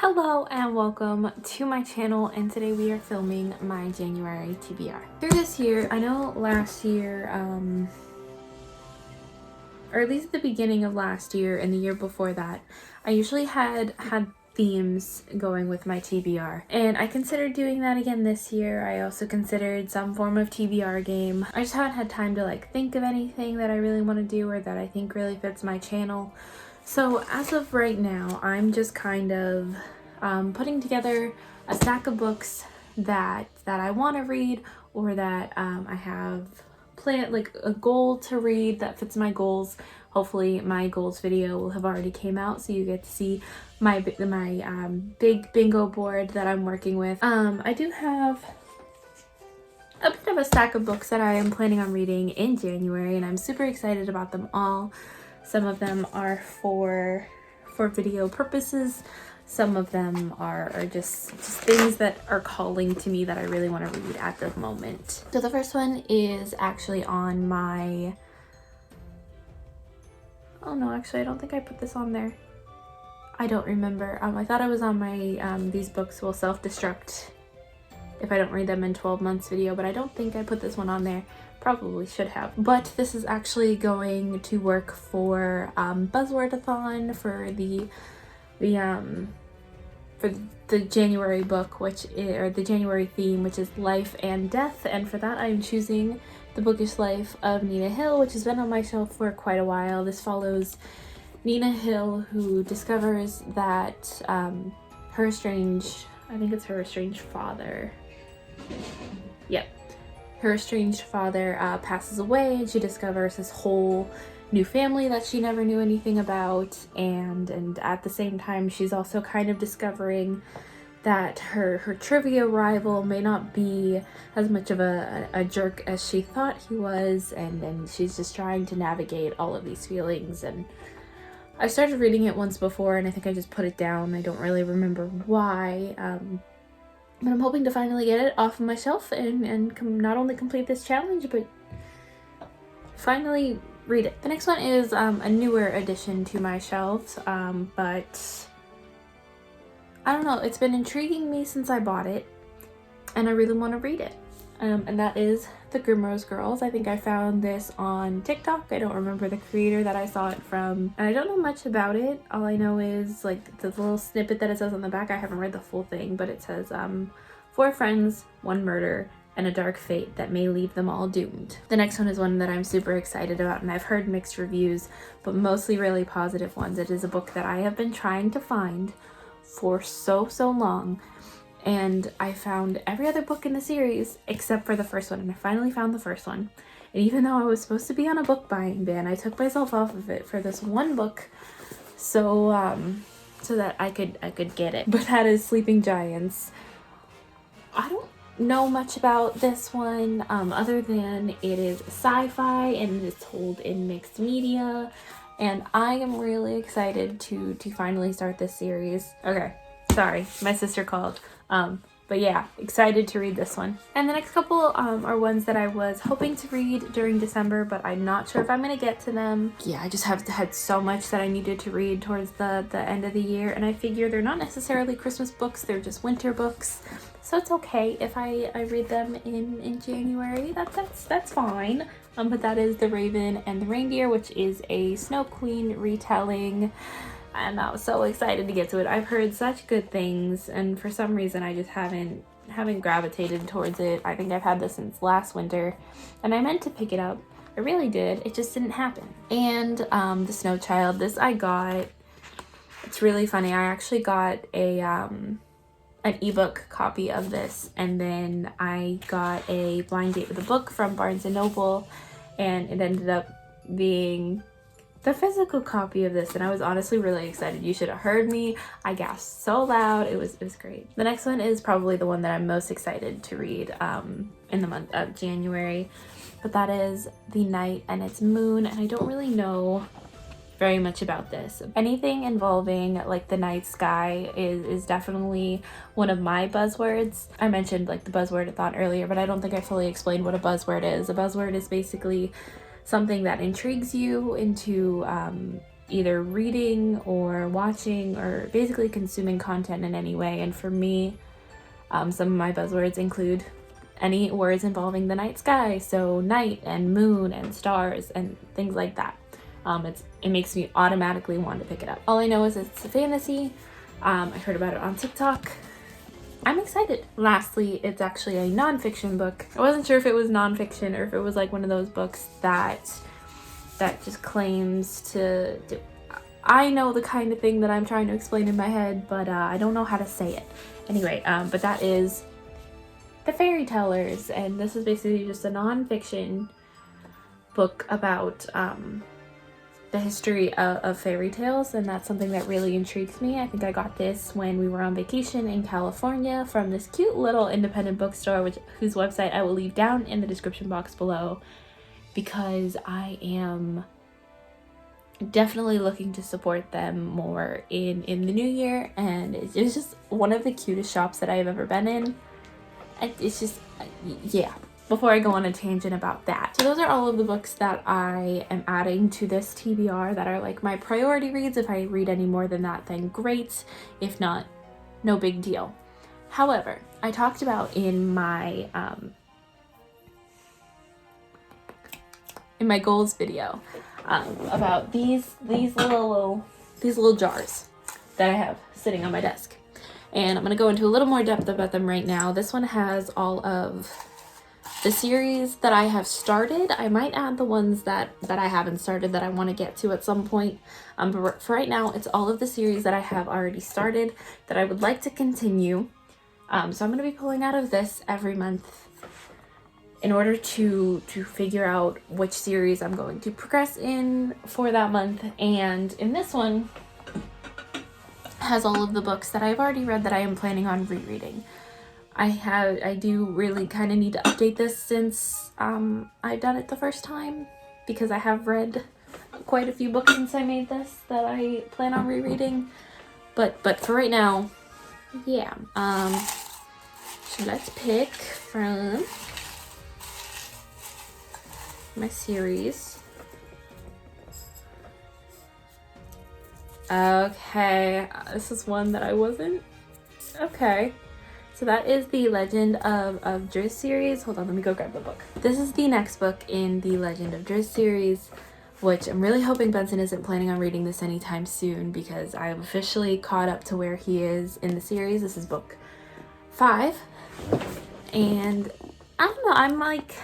Hello and welcome to my channel, and today we are filming my January TBR. Through this year, I know last year, or at least at the beginning of last year and the year before that, I usually had themes going with my TBR, and I considered doing that again this year. I also considered some form of TBR game. I just haven't had time to think of anything that I really want to do or that I think really fits my channel. So as of right now, I'm just kind of putting together a stack of books that I want to read, or that I have planned, like a goal to read that fits my goals. Hopefully my goals video will have already came out, so you get to see my big bingo board that I'm working with. I do have a bit of a stack of books that I am planning on reading in January, and I'm super excited about them all. Some of them are for video purposes. Some of them are just things that are calling to me that I really want to read at the moment. So the first one is actually on my... Oh no, actually I don't think I put this on there. I don't remember. I thought I was on my these books will self-destruct if I don't read them in 12 months video, but I don't think I put this one on there. Probably should have. But this is actually going to work for Buzzwordathon for the January book, or the January theme, which is life and death. And for that, I'm choosing The Bookish Life of Nina Hill, which has been on my shelf for quite a while. This follows Nina Hill, who discovers that her estranged father. Yep. Her estranged father passes away, and she discovers this whole new family that she never knew anything about, and at the same time she's also kind of discovering that her trivia rival may not be as much of a jerk as she thought he was, and she's just trying to navigate all of these feelings. And I started reading it once before, and I think I just put it down. I don't really remember why. But I'm hoping to finally get it off of my shelf and not only complete this challenge, but finally read it. The next one is a newer addition to my shelves, but I don't know, it's been intriguing me since I bought it, and I really want to read it. And that is The Grimrose Girls. I think I found this on TikTok. I don't remember the creator that I saw it from, and I don't know much about it. All I know is the little snippet that it says on the back. I haven't read the full thing, but it says 4 friends, 1 murder, and a dark fate that may leave them all doomed. The next one is one that I'm super excited about, and I've heard mixed reviews, but mostly really positive ones. It is a book that I have been trying to find for so long, and I found every other book in the series except for the first one, and I finally found the first one. And even though I was supposed to be on a book buying ban, I took myself off of it for this one book, so that I could get it. But that is Sleeping Giants. I don't know much about this one other than it is sci-fi and it is told in mixed media, and I am really excited to finally start this series. Okay, sorry, my sister called. But yeah, excited to read this one. And the next couple are ones that I was hoping to read during December, but I'm not sure if I'm gonna get to them. Yeah, I just had so much that I needed to read towards the end of the year, and I figure they're not necessarily Christmas books, they're just winter books. So it's okay if I read them in January. That's fine. But that is The Raven and the Reindeer, which is a Snow Queen retelling. And I was so excited to get to it. I've heard such good things, and for some reason I just haven't gravitated towards it. I think I've had this since last winter, and I meant to pick it up. I really did. It just didn't happen. And The Snow Child, this I got. It's really funny. I actually got an ebook copy of this, and then I got a blind date with a book from Barnes & Noble, and it ended up being the physical copy of this, and I was honestly really excited. You should have heard me. I gasped so loud. It was great. The next one is probably the one that I'm most excited to read in the month of January, but that is The Night and Its Moon, and I don't really know very much about this. Anything involving the night sky is definitely one of my buzzwords. I mentioned the Buzzwordathon earlier, but I don't think I fully explained what a buzzword is. A buzzword is basically something that intrigues you into either reading or watching or basically consuming content in any way. And for me, some of my buzzwords include any words involving the night sky, so night and moon and stars and things like that. It makes me automatically want to pick it up. All I know is it's a fantasy. I heard about it on TikTok. I'm excited. Lastly, it's actually a nonfiction book. I wasn't sure if it was nonfiction or if it was like one of those books that just claims to do. I know the kind of thing that I'm trying to explain in my head, but I don't know how to say it. Anyway, but that is The Fairy Tellers, and this is basically just a nonfiction book about the history of fairy tales, and that's something that really intrigues me. I think I got this when we were on vacation in California from this cute little independent bookstore, whose website I will leave down in the description box below, because I am definitely looking to support them more in the new year, and it's just one of the cutest shops that I've ever been in. It's just, yeah. Before I go on a tangent about that. So those are all of the books that I am adding to this TBR that are like my priority reads. If I read any more than that, then great. If not, no big deal. However, I talked about in my goals video about these little jars that I have sitting on my desk. And I'm gonna go into a little more depth about them right now. This one has all of the series that I have started. I might add the ones that I haven't started that I want to get to at some point. But for right now, it's all of the series that I have already started that I would like to continue. So I'm going to be pulling out of this every month in order to figure out which series I'm going to progress in for that month. And in this one has all of the books that I've already read that I am planning on rereading. I do really kind of need to update this since I've done it the first time, because I have read quite a few books since I made this that I plan on rereading. But for right now, yeah. So let's pick from my series. Okay, this is one that I wasn't. Okay. So that is the Legend of Driz series. Hold on, let me go grab the book. This is the next book in the Legend of Driz series, which I'm really hoping Benson isn't planning on reading this anytime soon, because I'm officially caught up to where he is in the series. This is book 5. And I don't know, I'm like,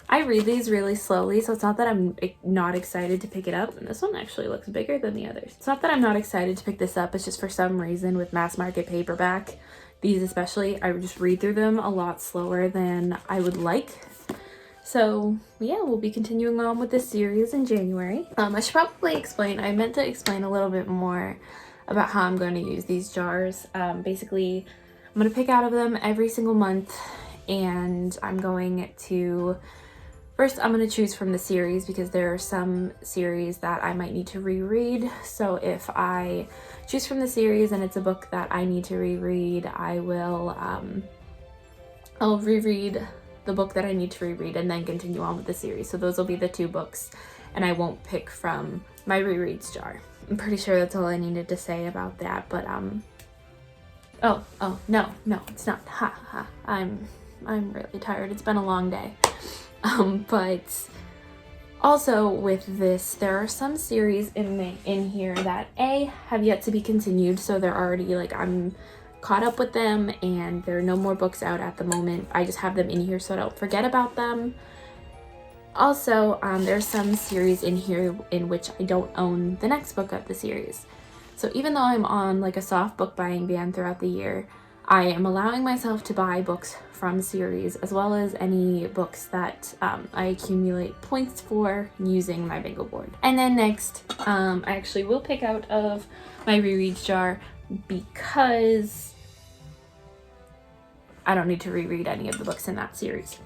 I read these really slowly, so it's not that I'm not excited to pick it up. And this one actually looks bigger than the others. It's not that I'm not excited to pick this up, it's just for some reason with mass market paperback, these especially, I would just read through them a lot slower than I would like. So yeah, we'll be continuing on with this series in January. I should probably explain, I meant to explain a little bit more about how I'm going to use these jars. Basically, I'm going to pick out of them every single month, and I'm going to, first I'm going to choose from the series, because there are some series that I might need to reread. So if I choose from the series and it's a book that I need to reread, I will, I'll reread the book that I need to reread and then continue on with the series. So those will be the 2 books, and I won't pick from my rereads jar. I'm pretty sure that's all I needed to say about that, but oh, no, it's not. I'm really tired. It's been a long day. But also with this, there are some series in here that have yet to be continued, so they're already like, I'm caught up with them, and there are no more books out at the moment. I just have them in here so I don't forget about them. Also, there's some series in here in which I don't own the next book of the series. So even though I'm on like a soft book buying ban throughout the year, I am allowing myself to buy books from series, as well as any books that I accumulate points for using my bingo board. And then next, I actually will pick out of my rereads jar, because I don't need to reread any of the books in that series.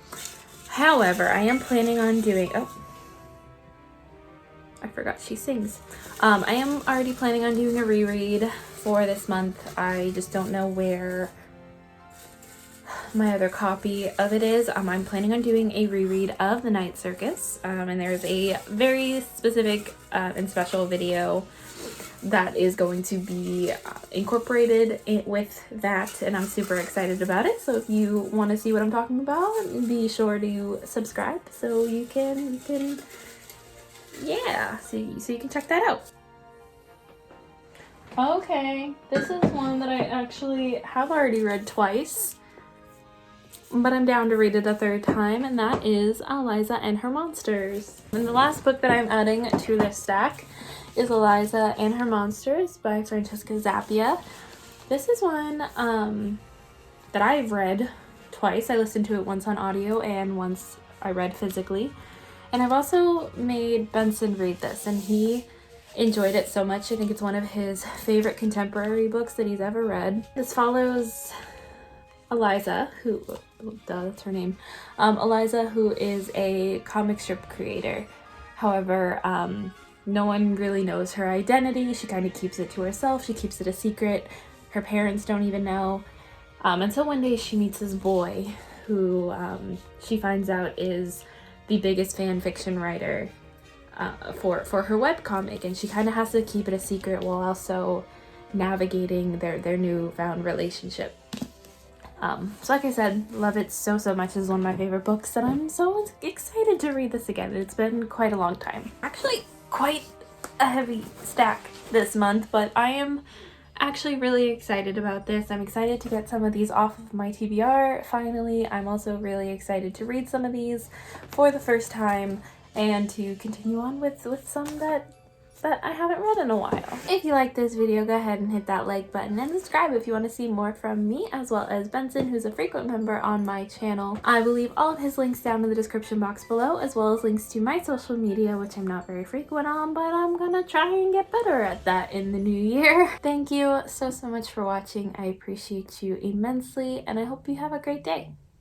However, I am planning on doing, I forgot she sings. I am already planning on doing a reread for this month. I just don't know where my other copy of it is, I'm planning on doing a reread of The Night Circus, and there's a very specific and special video that is going to be incorporated with that, and I'm super excited about it. So if you want to see what I'm talking about, be sure to subscribe so you can yeah, so you can check that out. Okay, this is one that I actually have already read twice, but I'm down to read it a third time, and that is Eliza and Her Monsters. And the last book that I'm adding to this stack is Eliza and Her Monsters by Francesca Zappia. This is one that I've read twice. I listened to it once on audio and once I read physically. And I've also made Benson read this, and he enjoyed it so much. I think it's one of his favorite contemporary books that he's ever read. This follows Eliza, who, that's her name, Eliza, who is a comic strip creator. However, no one really knows her identity. She kind of keeps it to herself. She keeps it a secret. Her parents don't even know. Until one day she meets this boy who she finds out is the biggest fan fiction writer for her webcomic, and she kind of has to keep it a secret while also navigating their newfound relationship. So like I said, love it so much. It's one of my favorite books, and I'm so excited to read this again. It's been quite a long time. Actually, quite a heavy stack this month, but I am actually really excited about this. I'm excited to get some of these off of my TBR finally. I'm also really excited to read some of these for the first time and to continue on with some that I haven't read in a while. If you like this video, go ahead and hit that like button and subscribe if you want to see more from me, as well as Benson, who's a frequent member on my channel. I will leave all of his links down in the description box below, as well as links to my social media, which I'm not very frequent on, but I'm gonna try and get better at that in the new year. Thank you so much for watching. I appreciate you immensely, and I hope you have a great day.